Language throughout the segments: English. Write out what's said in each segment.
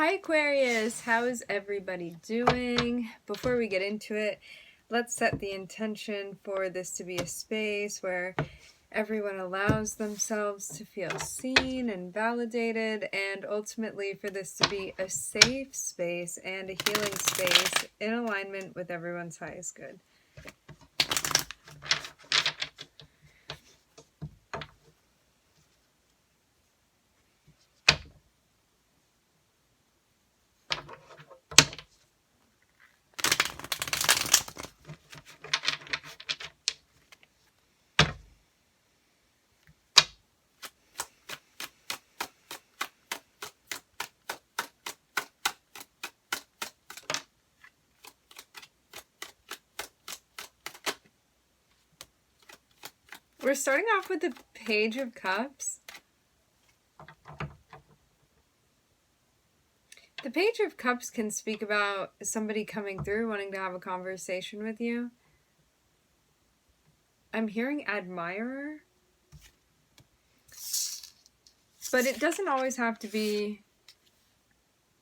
Hi Aquarius, how is everybody doing? Before we get into it, let's set the intention for this to be a space where everyone allows themselves to feel seen and validated, and ultimately for this to be a safe space and a healing space in alignment with everyone's highest good. We're starting off with the Page of Cups. The Page of Cups can speak about somebody coming through wanting to have a conversation with you. I'm hearing admirer. But it doesn't always have to be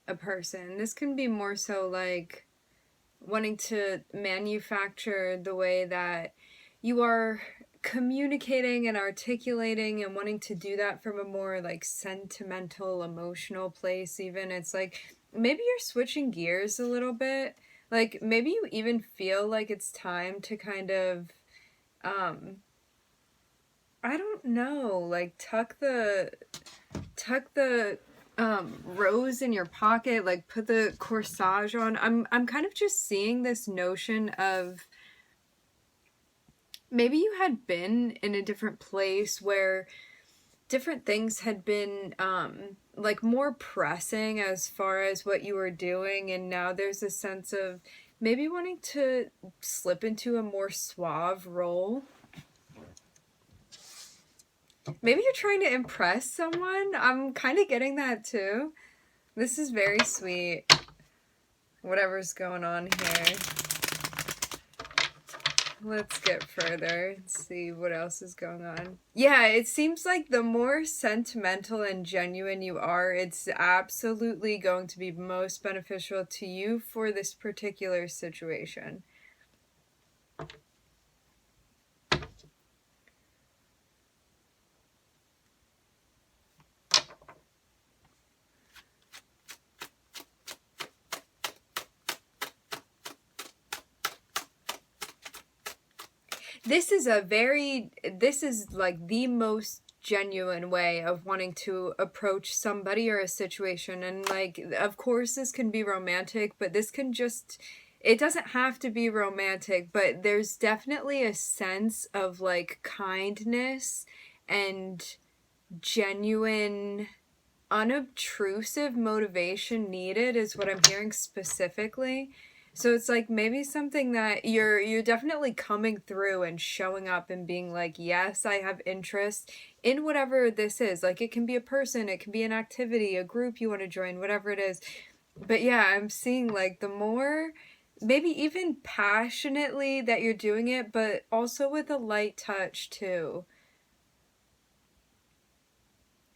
a person. This can be more so like wanting to manufacture the way that you are communicating and articulating, and wanting to do that from a more like sentimental, emotional place even. It's like maybe you're switching gears a little bit. Like maybe you even feel like it's time to kind of I don't know, like tuck the rose in your pocket, like put the corsage on. I'm kind of just seeing this notion of maybe you had been in a different place where different things had been like more pressing as far as what you were doing, and now there's a sense of maybe wanting to slip into a more suave role. Maybe you're trying to impress someone. I'm kind of getting that too. This is very sweet. Whatever's going on here. Let's get further and see what else is going on. Yeah, it seems like the more sentimental and genuine you are, it's absolutely going to be most beneficial to you for this particular situation. This is like the most genuine way of wanting to approach somebody or a situation. And like, of course this can be romantic, but this can just, it doesn't have to be romantic, but there's definitely a sense of like kindness and genuine, unobtrusive motivation needed is what I'm hearing specifically. So it's like maybe something that you're definitely coming through and showing up and being like, yes, I have interest in whatever this is. Like it can be a person, it can be an activity, a group you want to join, whatever it is. But yeah, I'm seeing like the more, maybe even passionately that you're doing it, but also with a light touch too.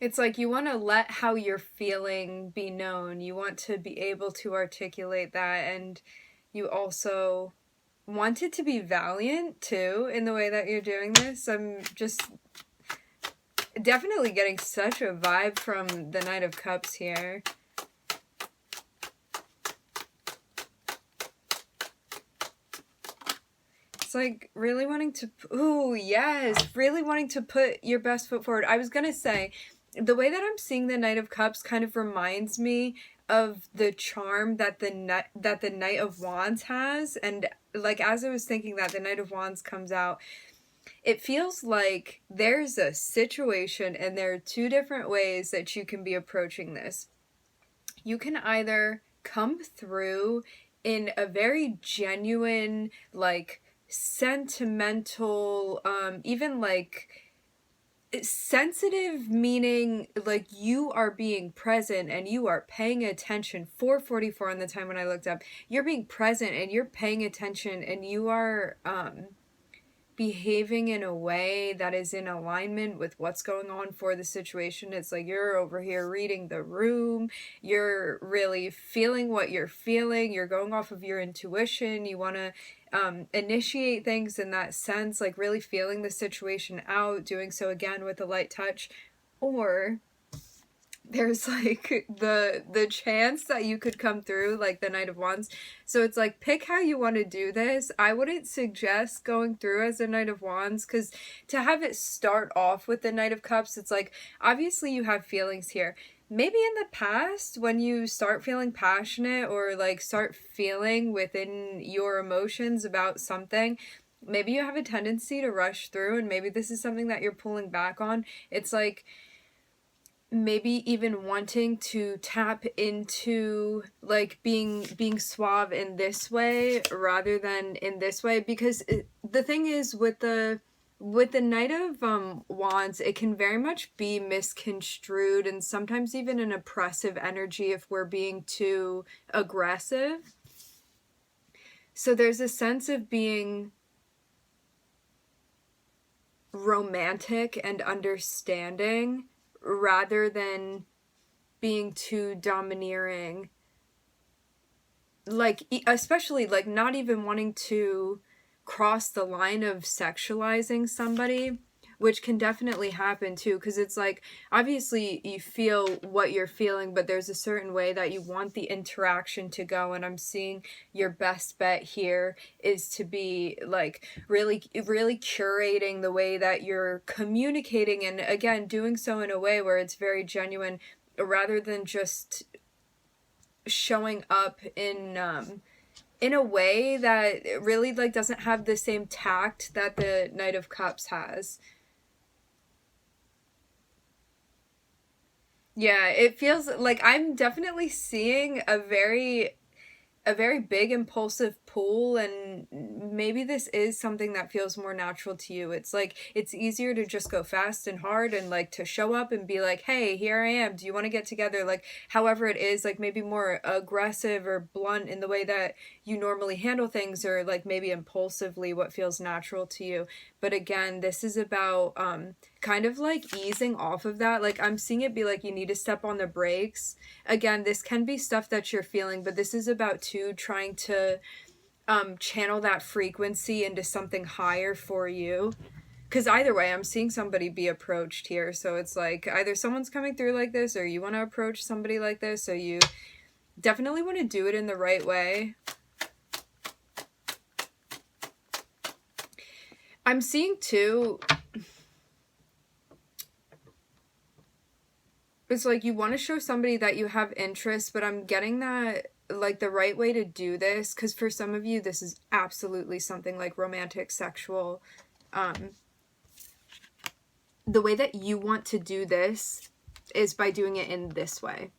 It's like you want to let how you're feeling be known. You want to be able to articulate that, and you also want it to be valiant too in the way that you're doing this. I'm just definitely getting such a vibe from the Knight of Cups here. It's like really wanting to, ooh, yes, really wanting to put your best foot forward. I was gonna say, the way that I'm seeing the Knight of Cups kind of reminds me of the charm that the Knight of Wands has. And like as I was thinking that the Knight of Wands comes out, it feels like there's a situation and there are two different ways that you can be approaching this. You can either come through in a very genuine, like sentimental, even like sensitive, meaning like you are being present and you are paying attention. 4:44 on the time when I looked up, you're being present and you're paying attention, and you are behaving in a way that is in alignment with what's going on for the situation. It's like you're over here reading the room, you're really feeling what you're feeling, you're going off of your intuition, you want to initiate things in that sense, like really feeling the situation out, doing so again with a light touch. Or there's like the chance that you could come through like the Knight of Wands. So it's like, pick how you want to do this. I wouldn't suggest going through as a Knight of Wands, because to have it start off with the Knight of Cups, it's like, obviously you have feelings here. Maybe in the past, when you start feeling passionate or like start feeling within your emotions about something, maybe you have a tendency to rush through, and maybe this is something that you're pulling back on. It's like, maybe even wanting to tap into like being suave in this way rather than in this way, because the thing is with the Knight of Wands, it can very much be misconstrued and sometimes even an oppressive energy if we're being too aggressive. So there's a sense of being romantic and understanding rather than being too domineering. Like, especially, like, not even wanting to cross the line of sexualizing somebody, which can definitely happen too, because it's like, obviously you feel what you're feeling, but there's a certain way that you want the interaction to go, and I'm seeing your best bet here is to be like really curating the way that you're communicating, and again doing so in a way where it's very genuine rather than just showing up in a way that really like doesn't have the same tact that the Knight of Cups has. Yeah, it feels like I'm definitely seeing a very big impulsive pull, and maybe this is something that feels more natural to you. It's like it's easier to just go fast and hard and like to show up and be like, hey, here I am, do you want to get together? Like, however it is, like maybe more aggressive or blunt in the way that you normally handle things, or like maybe impulsively what feels natural to you. But again, this is about kind of like easing off of that. Like, I'm seeing it be like you need to step on the brakes. Again, this can be stuff that you're feeling, but this is about too trying to channel that frequency into something higher for you. Because either way, I'm seeing somebody be approached here. So it's like either someone's coming through like this, or you want to approach somebody like this, so you definitely want to do it in the right way. I'm seeing too, it's like you want to show somebody that you have interest, but I'm getting that like the right way to do this, because for some of you this is absolutely something like romantic, sexual. The way that you want to do this is by doing it in this way.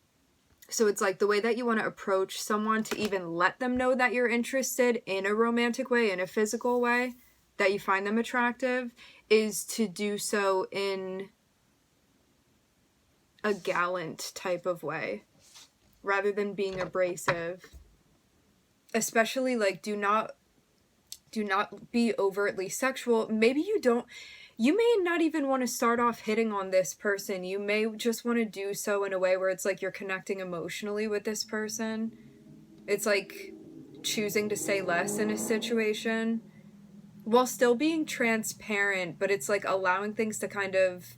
So it's like the way that you want to approach someone to even let them know that you're interested in a romantic way, in a physical way, that you find them attractive, is to do so in a gallant type of way rather than being abrasive. Especially like do not be overtly sexual. Maybe you may not even want to start off hitting on this person. You may just want to do so in a way where it's like you're connecting emotionally with this person. It's like choosing to say less in a situation while still being transparent, but it's like allowing things to kind of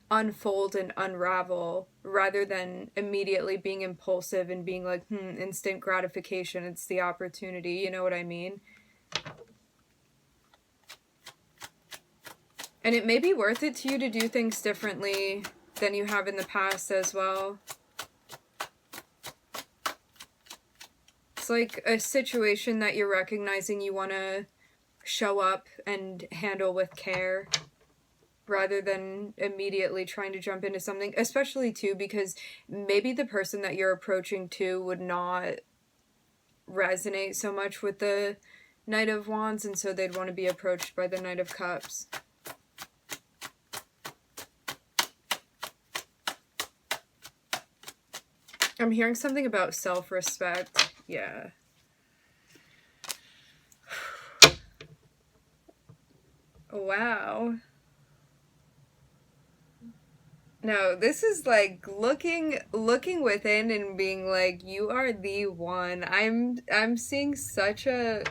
unfold and unravel rather than immediately being impulsive and being like, instant gratification, it's the opportunity, you know what I mean? And it may be worth it to you to do things differently than you have in the past as well. It's like a situation that you're recognizing you want to show up and handle with care rather than immediately trying to jump into something, especially too because maybe the person that you're approaching to would not resonate so much with the Knight of Wands, and so they'd want to be approached by the Knight of Cups. I'm hearing something about self-respect. Yeah. Wow. No, this is like looking within and being like, you are the one. I'm seeing such a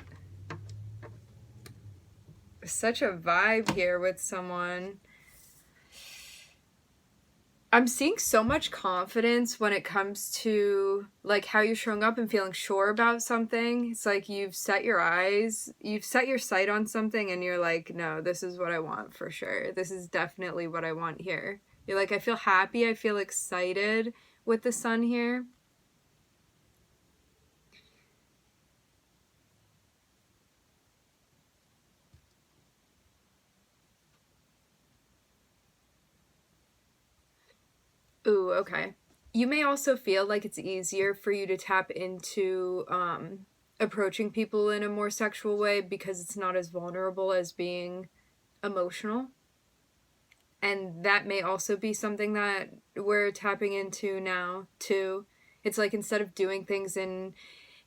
vibe here with someone. I'm seeing so much confidence when it comes to like how you're showing up and feeling sure about something. It's like you've set your sight on something and you're like, no, this is what I want for sure. This is definitely what I want here. You're like, I feel happy, I feel excited with the sun here. Ooh, okay. You may also feel like it's easier for you to tap into approaching people in a more sexual way because it's not as vulnerable as being emotional. And that may also be something that we're tapping into now, too. It's like instead of doing things in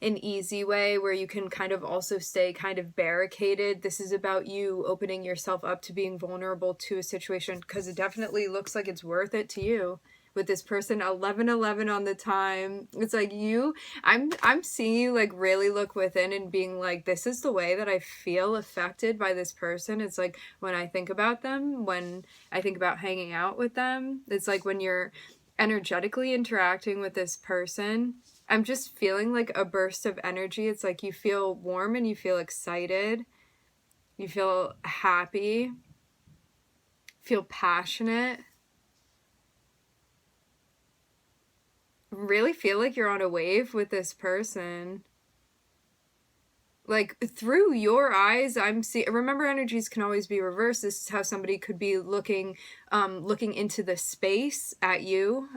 an easy way where you can kind of also stay kind of barricaded, this is about you opening yourself up to being vulnerable to a situation because it definitely looks like it's worth it to you with this person. 1111 on the time, it's like I'm seeing you like really look within and being like, this is the way that I feel affected by this person. It's like when I think about them, when I think about hanging out with them, it's like when you're energetically interacting with this person, I'm just feeling like a burst of energy. It's like you feel warm and you feel excited. You feel happy. Feel passionate. Really feel like you're on a wave with this person. Like through your eyes, I'm seeing. Remember, energies can always be reversed. This is how somebody could be looking into the space at you,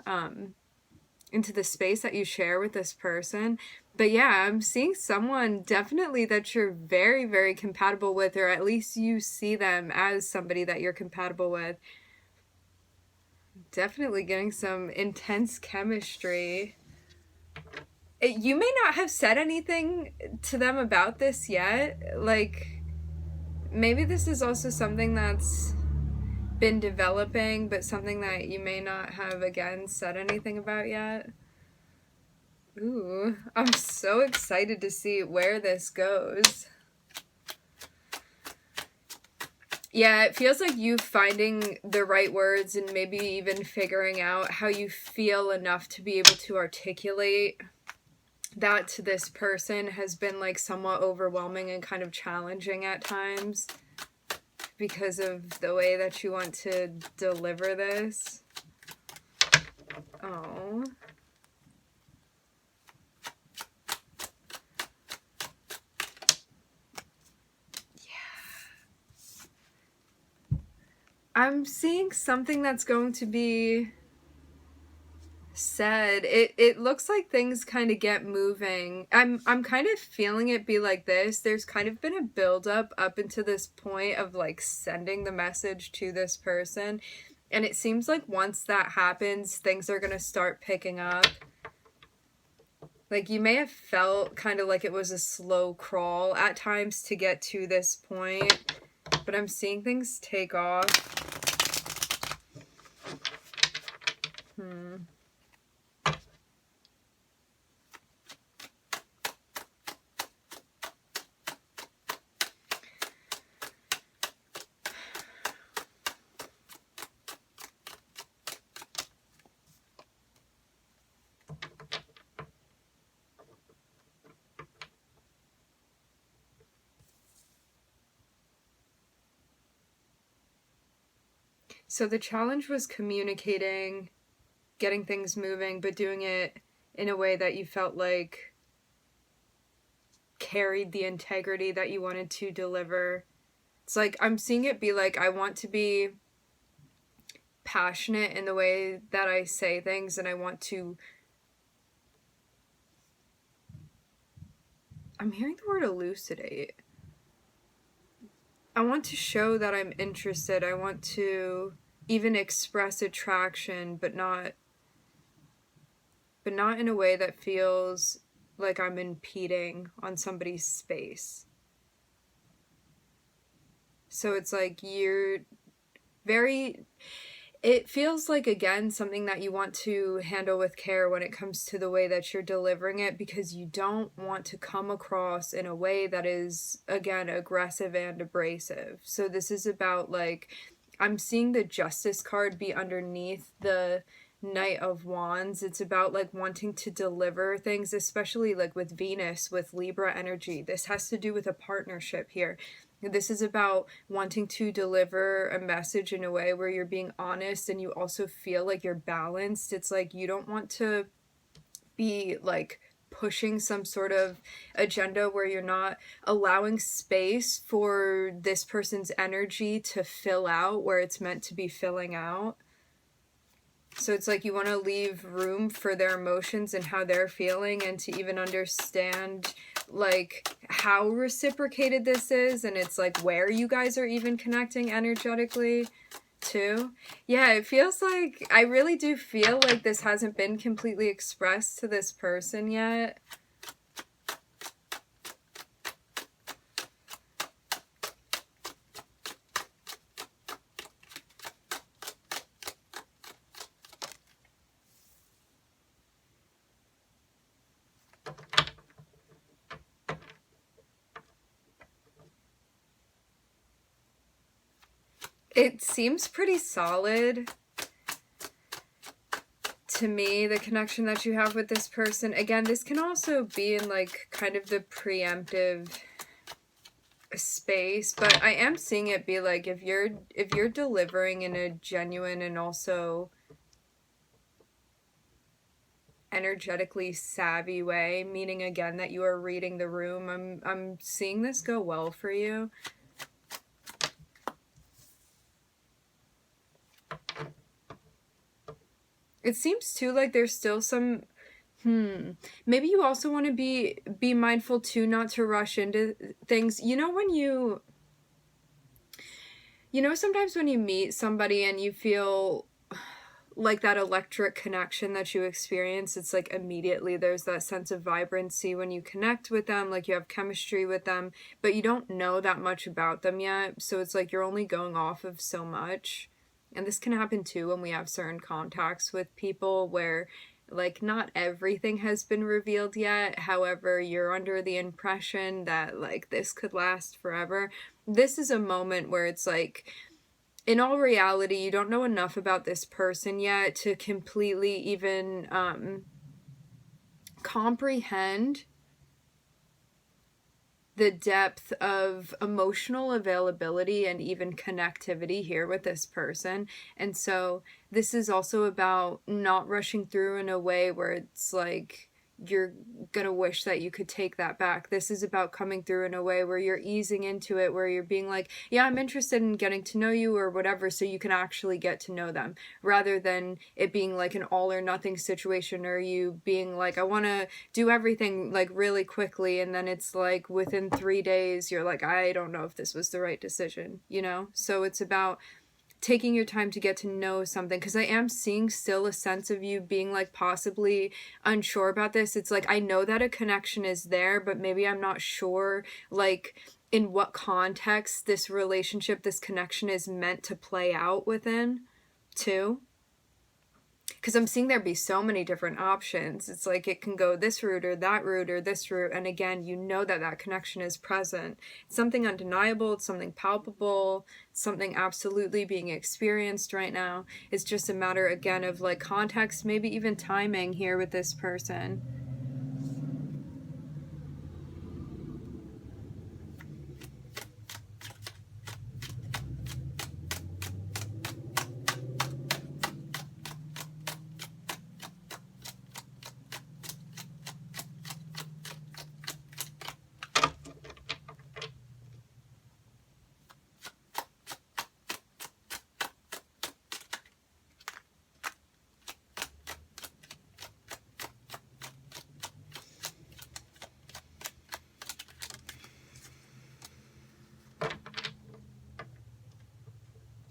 into the space that you share with this person. But yeah, I'm seeing someone definitely that you're very, very compatible with, or at least you see them as somebody that you're compatible with. Definitely getting some intense chemistry. You may not have said anything to them about this yet. Like, maybe this is also something that's been developing, but something that you may not have, again, said anything about yet. Ooh, I'm so excited to see where this goes. Yeah, it feels like you finding the right words and maybe even figuring out how you feel enough to be able to articulate that to this person has been like somewhat overwhelming and kind of challenging at times because of the way that you want to deliver this. Oh. I'm seeing something that's going to be said. It looks like things kind of get moving. I'm kind of feeling it be like this. There's kind of been a build up into this point of like sending the message to this person. And it seems like once that happens, things are going to start picking up. Like you may have felt kind of like it was a slow crawl at times to get to this point, but I'm seeing things take off. So the challenge was communicating, getting things moving, but doing it in a way that you felt like carried the integrity that you wanted to deliver. It's like I'm seeing it be like I want to be passionate in the way that I say things, and I want to. I'm hearing the word elucidate. I want to show that I'm interested. I want to even express attraction, but not in a way that feels like I'm impeding on somebody's space. So it's like you're very, it feels like, again, something that you want to handle with care when it comes to the way that you're delivering it, because you don't want to come across in a way that is, again, aggressive and abrasive. So this is about, like, I'm seeing the Justice card be underneath the Knight of Wands. It's about, like, wanting to deliver things, especially, like, with Venus, with Libra energy. This has to do with a partnership here. This is about wanting to deliver a message in a way where you're being honest and you also feel like you're balanced. It's like you don't want to be, like, pushing some sort of agenda where you're not allowing space for this person's energy to fill out where it's meant to be filling out. So it's like you want to leave room for their emotions and how they're feeling, and to even understand, like, how reciprocated this is, and it's like where you guys are even connecting energetically too. Yeah, it feels like, I really do feel like this hasn't been completely expressed to this person yet. It seems pretty solid to me, the connection that you have with this person. Again, this can also be in, like, kind of the preemptive space, but I am seeing it be like, if you're delivering in a genuine and also energetically savvy way, meaning, again, that you are reading the room, I'm seeing this go well for you. It seems too like there's still some, maybe you also want to be mindful too, not to rush into things. You know, when sometimes when you meet somebody and you feel like that electric connection that you experience, it's like immediately there's that sense of vibrancy when you connect with them, like you have chemistry with them, but you don't know that much about them yet. So it's like you're only going off of so much. And this can happen too when we have certain contacts with people where, like, not everything has been revealed yet. However, you're under the impression that, like, this could last forever. This is a moment where it's like, in all reality, you don't know enough about this person yet to completely even comprehend the depth of emotional availability and even connectivity here with this person. And so this is also about not rushing through in a way where it's like you're gonna wish that you could take that back. This is about coming through in a way where you're easing into it, where you're being like, yeah, I'm interested in getting to know you or whatever, so you can actually get to know them, rather than it being like an all or nothing situation, or you being like, I want to do everything like really quickly, and then it's like within 3 days you're like, I don't know if this was the right decision, you know? So it's about taking your time to get to know something, because I am seeing still a sense of you being like possibly unsure about this. It's like, I know that a connection is there, but maybe I'm not sure, like, in what context this relationship, this connection is meant to play out within too. Because I'm seeing there be so many different options. It's like it can go this route or that route or this route. And again, you know that that connection is present. It's something undeniable. It's something palpable. It's something absolutely being experienced right now. It's just a matter, again, of like context, maybe even timing here with this person.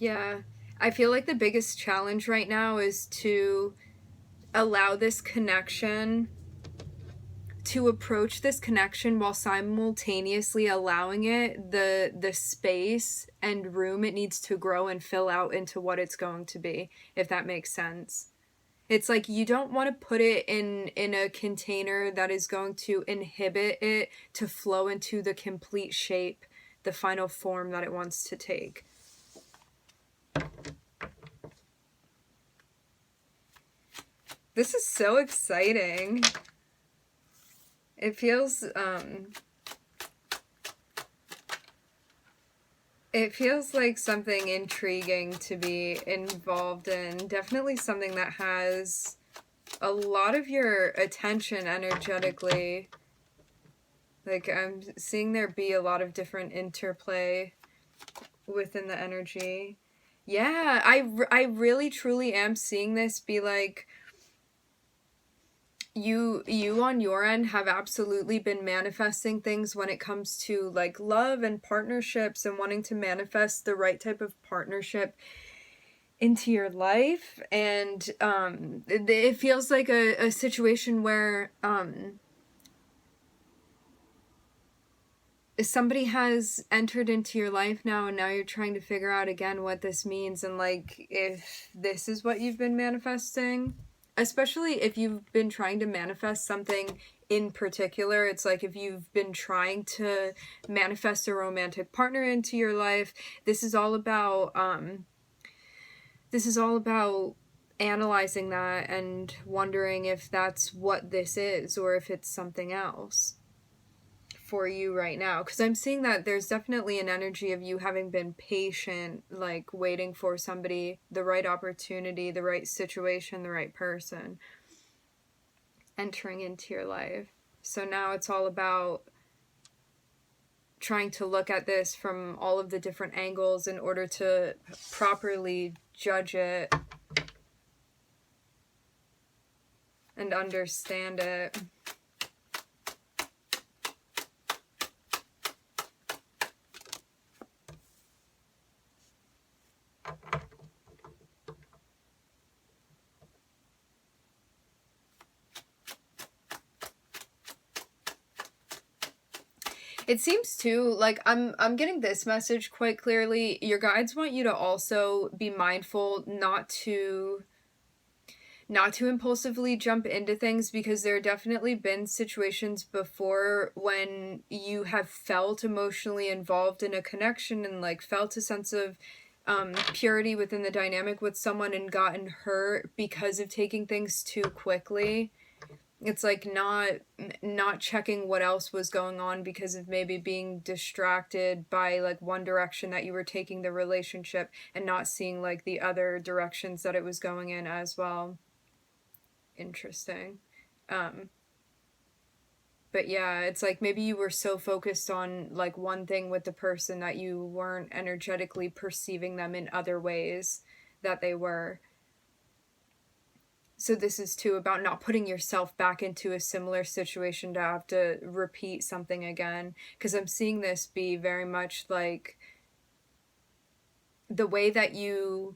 Yeah, I feel like the biggest challenge right now is to allow this connection to approach this connection while simultaneously allowing it the space and room it needs to grow and fill out into what it's going to be, if that makes sense. It's like you don't want to put it in a container that is going to inhibit it to flow into the complete shape, the final form that it wants to take. This is so exciting. It feels like something intriguing to be involved in. Definitely something that has a lot of your attention energetically. Like, I'm seeing there be a lot of different interplay within the energy. Yeah, I really truly am seeing this be like, you on your end have absolutely been manifesting things when it comes to like love and partnerships and wanting to manifest the right type of partnership into your life. And it feels like a situation where somebody has entered into your life now, and now you're trying to figure out again what this means, and like if this is what you've been manifesting. Especially if you've been trying to manifest something in particular. It's like if you've been trying to manifest a romantic partner into your life, this is all about analyzing that and wondering if that's what this is or if it's something else for you right now. Because I'm seeing that there's definitely an energy of you having been patient, like waiting for somebody, the right opportunity, the right situation, the right person entering into your life. So now it's all about trying to look at this from all of the different angles in order to properly judge it and understand it. It seems too, like I'm getting this message quite clearly. Your guides want you to also be mindful not to impulsively jump into things, because there have definitely been situations before when you have felt emotionally involved in a connection and like felt a sense of purity within the dynamic with someone and gotten hurt because of taking things too quickly. It's like not checking what else was going on because of maybe being distracted by like one direction that you were taking the relationship and not seeing like the other directions that it was going in as well. Interesting. But yeah, it's like maybe you were so focused on like one thing with the person that you weren't energetically perceiving them in other ways that they were. So this is too about not putting yourself back into a similar situation to have to repeat something again. Because I'm seeing this be very much like the way that you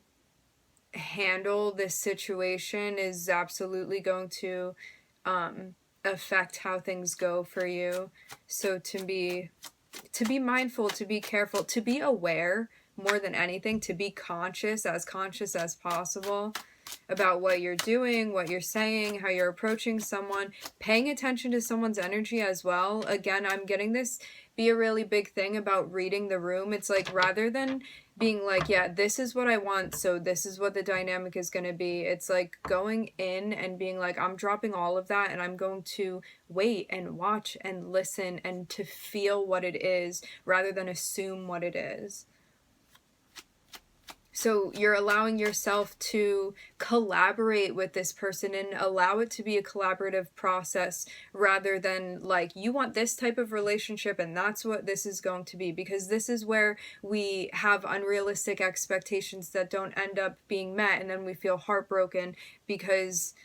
handle this situation is absolutely going to affect how things go for you. So to be mindful, to be careful, to be aware more than anything, to be conscious as possible about what you're doing, what you're saying, how you're approaching someone, paying attention to someone's energy as well. Again, I'm getting this be a really big thing about reading the room. It's like rather than being like, yeah, this is what I want, so this is what the dynamic is going to be. It's like going in and being like, I'm dropping all of that and I'm going to wait and watch and listen and to feel what it is rather than assume what it is. So you're allowing yourself to collaborate with this person and allow it to be a collaborative process rather than like, you want this type of relationship and that's what this is going to be, because this is where we have unrealistic expectations that don't end up being met, and then we feel heartbroken because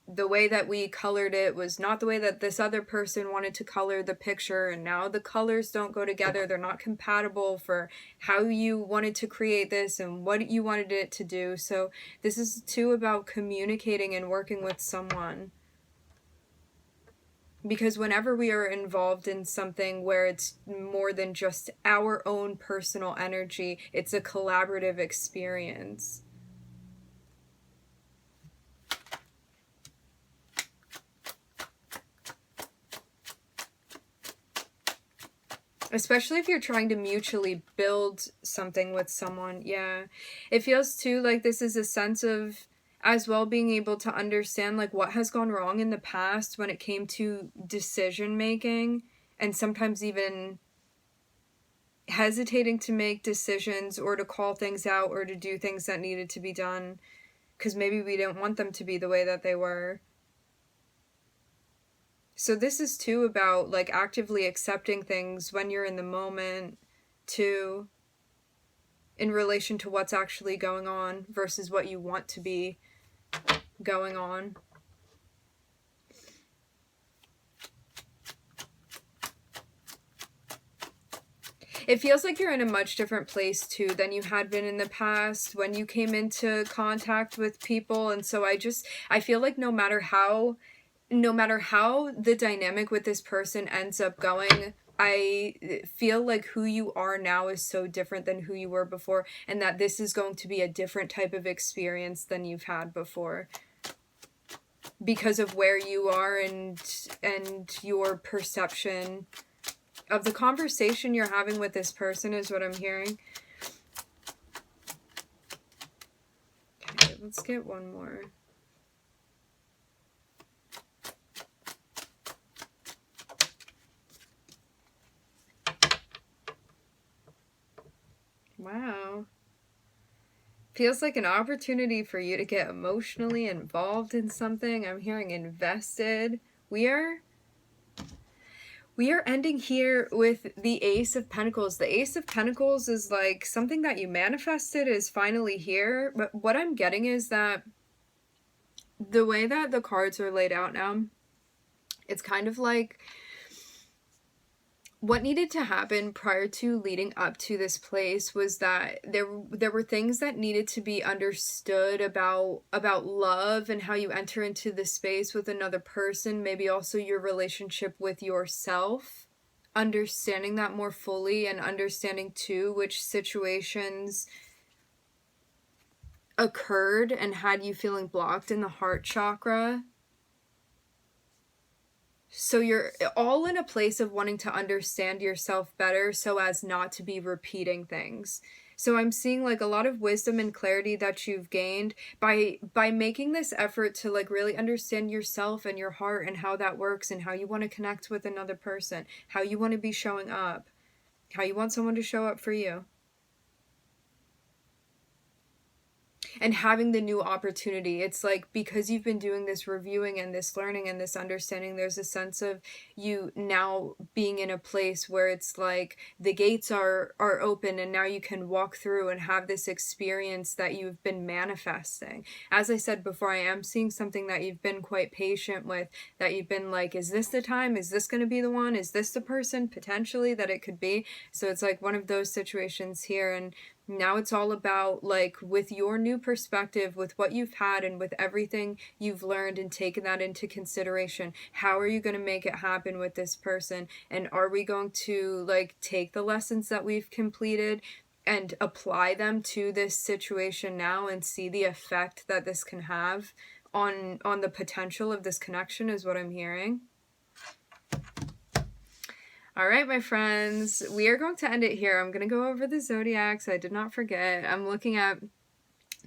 the way that we colored it was not the way that this other person wanted to color the picture, and now the colors don't go together. They're not compatible for how you wanted to create this and what you wanted it to do. So this is too about communicating and working with someone Because whenever we are involved in something where it's more than just our own personal energy, it's a collaborative experience. Especially if you're trying to mutually build something with someone. Yeah. It feels too like this is a sense of as well being able to understand like what has gone wrong in the past when it came to decision making, and sometimes even hesitating to make decisions or to call things out or to do things that needed to be done because maybe we didn't want them to be the way that they were. So this is too about like actively accepting things when you're in the moment too, in relation to what's actually going on versus what you want to be going on. It feels like you're in a much different place too than you had been in the past when you came into contact with people. And so I feel like no matter how the dynamic with this person ends up going, I feel like who you are now is so different than who you were before, and that this is going to be a different type of experience than you've had before because of where you are and your perception of the conversation you're having with this person is what I'm hearing. Okay, let's get one more. Wow. Feels like an opportunity for you to get emotionally involved in something. I'm hearing invested. We are ending here with the Ace of Pentacles. The Ace of Pentacles is like something that you manifested is finally here. But what I'm getting is that the way that the cards are laid out now, it's kind of like what needed to happen prior to leading up to this place was that there were things that needed to be understood about love and how you enter into the space with another person, maybe also your relationship with yourself, understanding that more fully, and understanding too which situations occurred and had you feeling blocked in the heart chakra. So you're all in a place of wanting to understand yourself better so as not to be repeating things. So I'm seeing like a lot of wisdom and clarity that you've gained by making this effort to like really understand yourself and your heart and how that works and how you want to connect with another person, how you want to be showing up, how you want someone to show up for you. And having the new opportunity. It's like because you've been doing this reviewing and this learning and this understanding, there's a sense of you now being in a place where it's like the gates are open and now you can walk through and have this experience that you've been manifesting. As I said before, I am seeing something that you've been quite patient with, that you've been like, is this the time? Is this going to be the one? Is this the person potentially that it could be? So it's like one of those situations here. And now it's all about like with your new perspective, with what you've had and with everything you've learned and taken that into consideration, how are you going to make it happen with this person? And are we going to like take the lessons that we've completed and apply them to this situation now and see the effect that this can have on the potential of this connection is what I'm hearing. All right, my friends, we are going to end it here. I'm going to go over the zodiacs. I did not forget. I'm looking at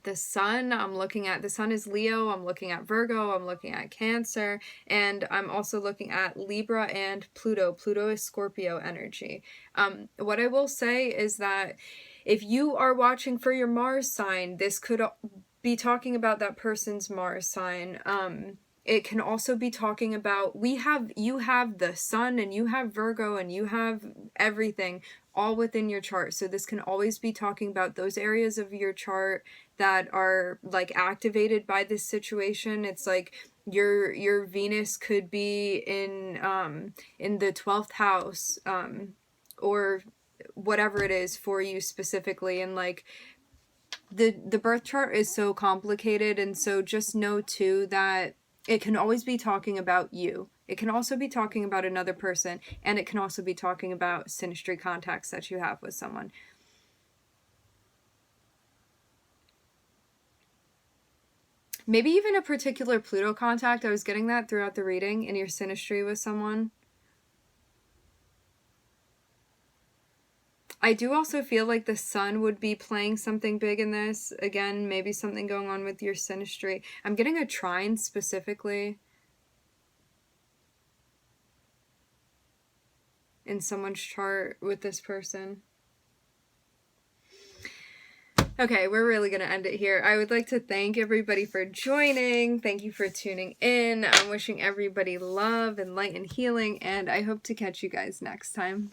the sun. The sun is Leo. I'm looking at Virgo. I'm looking at Cancer. And I'm also looking at Libra and Pluto. Pluto is Scorpio energy. What I will say is that if you are watching for your Mars sign, this could be talking about that person's Mars sign. It can also be talking about you have the sun and you have Virgo and you have everything all within your chart. So this can always be talking about those areas of your chart that are like activated by this situation. It's like your Venus could be in the 12th house, or whatever it is for you specifically. And like the birth chart is so complicated, and so just know too that it can always be talking about you. It can also be talking about another person, and it can also be talking about synastry contacts that you have with someone. Maybe even a particular Pluto contact. I was getting that throughout the reading, in your synastry with someone. I do also feel like the sun would be playing something big in this. Again, maybe something going on with your synastry. I'm getting a trine specifically in someone's chart with this person. Okay, we're really going to end it here. I would like to thank everybody for joining. Thank you for tuning in. I'm wishing everybody love and light and healing, and I hope to catch you guys next time.